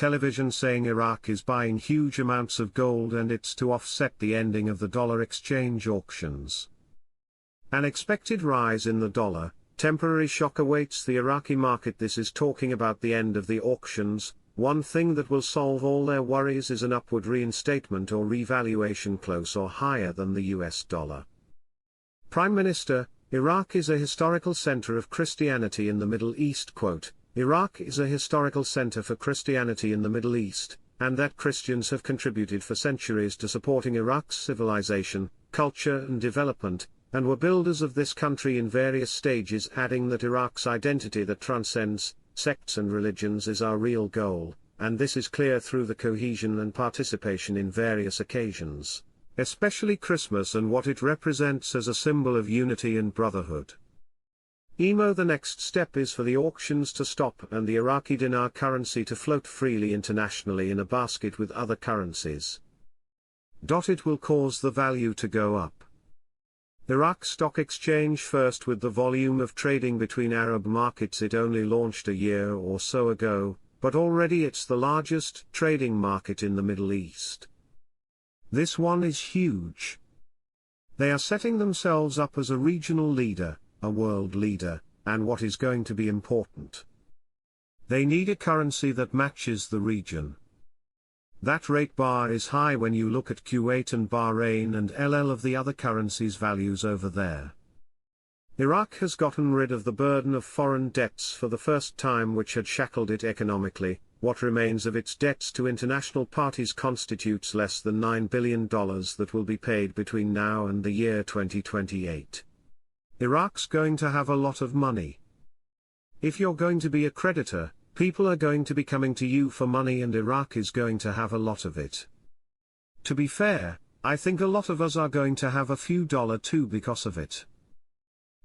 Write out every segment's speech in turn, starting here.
television saying Iraq is buying huge amounts of gold and it's to offset the ending of the dollar exchange auctions. An expected rise in the dollar, temporary shock awaits the Iraqi market. This is talking about the end of the auctions. One thing that will solve all their worries is an upward reinstatement or revaluation close or higher than the US dollar. Prime Minister, Iraq is a historical center of Christianity in the Middle East. Quote, Iraq is a historical center for Christianity in the Middle East, and that Christians have contributed for centuries to supporting Iraq's civilization, culture and development, and were builders of this country in various stages, adding that Iraq's identity that transcends sects and religions is our real goal, and this is clear through the cohesion and participation in various occasions, especially Christmas and what it represents as a symbol of unity and brotherhood. The next step is for the auctions to stop and the Iraqi dinar currency to float freely internationally in a basket with other currencies. It will cause the value to go up. Iraq Stock Exchange first with the volume of trading between Arab markets. It only launched a year or so ago, but already it's the largest trading market in the Middle East. This one is huge. They are setting themselves up as a regional leader, a world leader, and what is going to be important. They need a currency that matches the region. That rate bar is high when you look at Kuwait and Bahrain and LL of the other currencies' values over there. Iraq has gotten rid of the burden of foreign debts for the first time, which had shackled it economically. What remains of its debts to international parties constitutes less than $9 billion that will be paid between now and the year 2028. Iraq's going to have a lot of money. If you're going to be a creditor, people are going to be coming to you for money and Iraq is going to have a lot of it. To be fair, I think a lot of us are going to have a few dollars too because of it.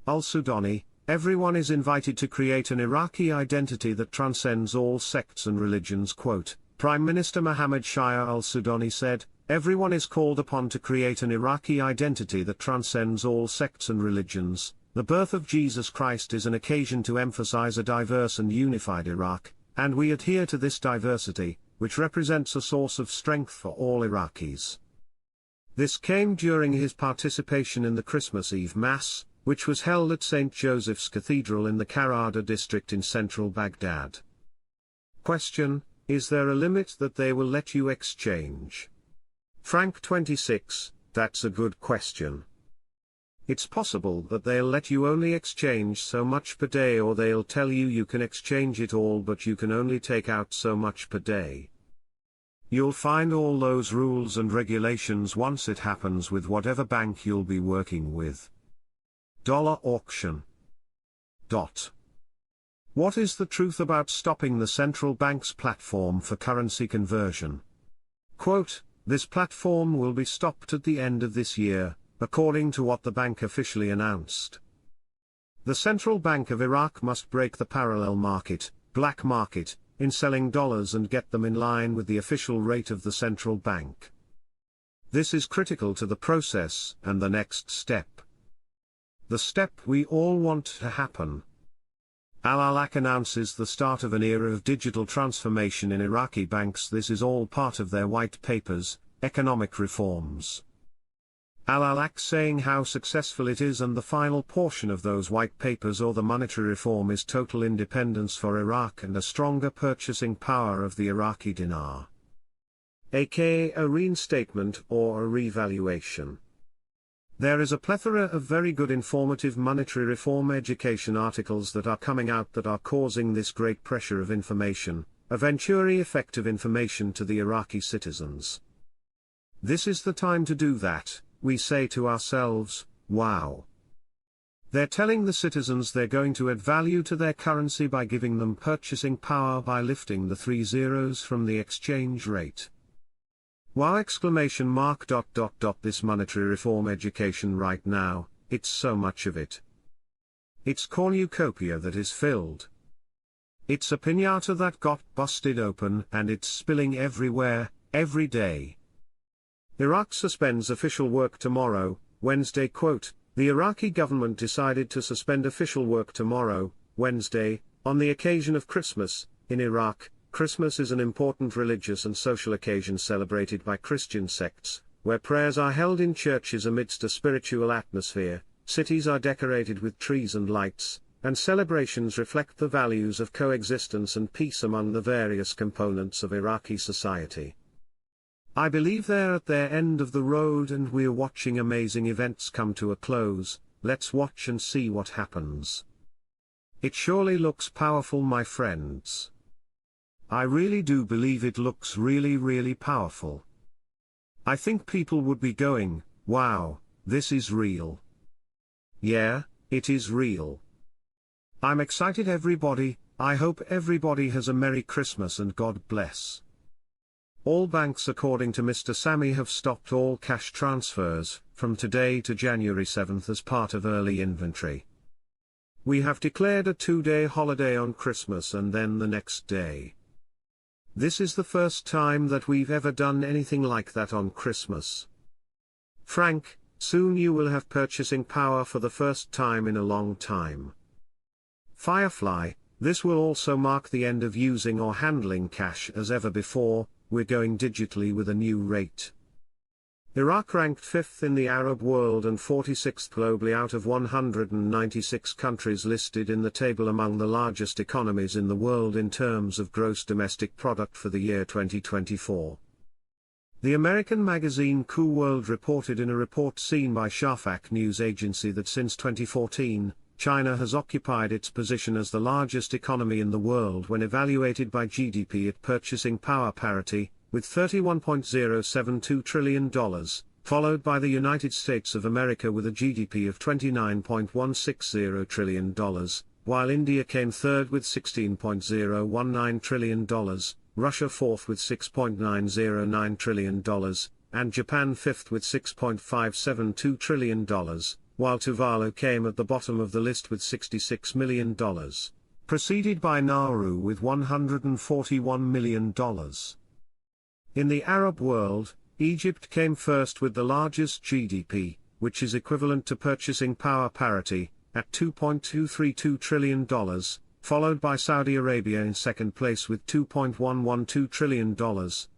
Al-Sudani, everyone is invited to create an Iraqi identity that transcends all sects and religions. Quote, Prime Minister Mohammed Shia al-Sudani said, everyone is called upon to create an Iraqi identity that transcends all sects and religions. The birth of Jesus Christ is an occasion to emphasize a diverse and unified Iraq, and we adhere to this diversity, which represents a source of strength for all Iraqis. This came during his participation in the Christmas Eve Mass, which was held at St. Joseph's Cathedral in the Karada district in central Baghdad. Question, is there a limit that they will let you exchange? Frank 26, that's a good question. It's possible that they'll let you only exchange so much per day, or they'll tell you you can exchange it all but you can only take out so much per day. You'll find all those rules and regulations once it happens with whatever bank you'll be working with. Dollar auction. What is the truth about stopping the central bank's platform for currency conversion? Quote, this platform will be stopped at the end of this year, according to what the bank officially announced. The Central Bank of Iraq must break the parallel market, black market, in selling dollars and get them in line with the official rate of the central bank. This is critical to the process and the next step. The step we all want to happen. Al-Alaq announces the start of an era of digital transformation in Iraqi banks. This is all part of their white papers, economic reforms. Al-Alaq saying how successful it is, and the final portion of those white papers or the monetary reform is total independence for Iraq and a stronger purchasing power of the Iraqi dinar. aka a reinstatement or a revaluation. There is a plethora of very good informative monetary reform education articles that are coming out that are causing this great pressure of information, a venturi effect of information to the Iraqi citizens. This is the time to do that. We say to ourselves, wow. They're telling the citizens they're going to add value to their currency by giving them purchasing power by lifting the 3 zeros from the exchange rate. Wow! Exclamation mark. This monetary reform education right now, it's so much of it. It's cornucopia that is filled. It's a piñata that got busted open and it's spilling everywhere, every day. Iraq suspends official work tomorrow, Wednesday. Quote, the Iraqi government decided to suspend official work tomorrow, Wednesday, on the occasion of Christmas, in Iraq, Christmas is an important religious and social occasion celebrated by Christian sects, where prayers are held in churches amidst a spiritual atmosphere, cities are decorated with trees and lights, and celebrations reflect the values of coexistence and peace among the various components of Iraqi society. I believe they're at their end of the road and we're watching amazing events come to a close. Let's watch and see what happens. It surely looks powerful, my friends. I really do believe it looks really powerful. I think people would be going, wow, this is real. Yeah, it is real. I'm excited, everybody. I hope everybody has a Merry Christmas and God bless. All banks, according to Mr. Sami, have stopped all cash transfers from today to January 7th as part of early inventory. We have declared a 2-day holiday on Christmas and then the next day. This is the first time that we've ever done anything like that on Christmas. Frank, soon you will have purchasing power for the first time in a long time. Firefly, this will also mark the end of using or handling cash as ever before. We're going digitally with a new rate. Iraq ranked 5th in the Arab world and 46th globally out of 196 countries listed in the table among the largest economies in the world in terms of gross domestic product for the year 2024. The American magazine Cool World reported in a report seen by Shafak news agency that since 2014, China has occupied its position as the largest economy in the world when evaluated by GDP at purchasing power parity, with $31.072 trillion, followed by the United States of America with a GDP of $29.160 trillion, while India came third with $16.019 trillion, Russia fourth with $6.909 trillion, and Japan fifth with $6.572 trillion. While Tuvalu came at the bottom of the list with $66 million, preceded by Nauru with $141 million. In the Arab world, Egypt came first with the largest GDP, which is equivalent to purchasing power parity, at $2.232 trillion, followed by Saudi Arabia in second place with $2.112 trillion,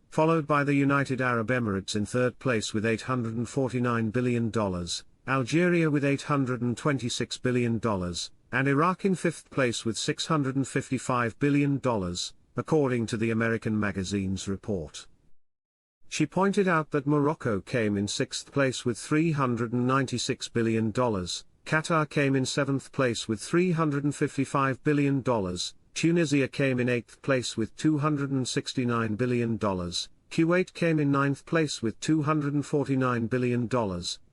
followed by the United Arab Emirates in third place with $849 billion, Algeria with $826 billion, and Iraq in fifth place with $655 billion, according to the American magazine's report. She pointed out that Morocco came in sixth place with $396 billion, Qatar came in seventh place with $355 billion, Tunisia came in eighth place with $269 billion, Kuwait came in ninth place with $249 billion,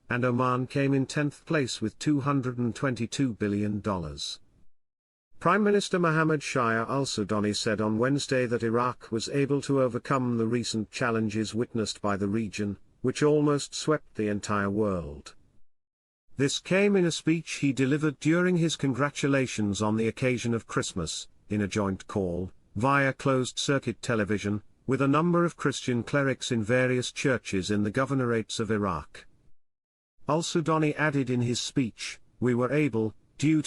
and Oman came in 10th place with $222 billion. Prime Minister Mohammed Shia al-Sudani said on Wednesday that Iraq was able to overcome the recent challenges witnessed by the region, which almost swept the entire world. This came in a speech he delivered during his congratulations on the occasion of Christmas, in a joint call, via closed-circuit television, with a number of Christian clerics in various churches in the governorates of Iraq. Al-Sudani added in his speech, "We were able, due to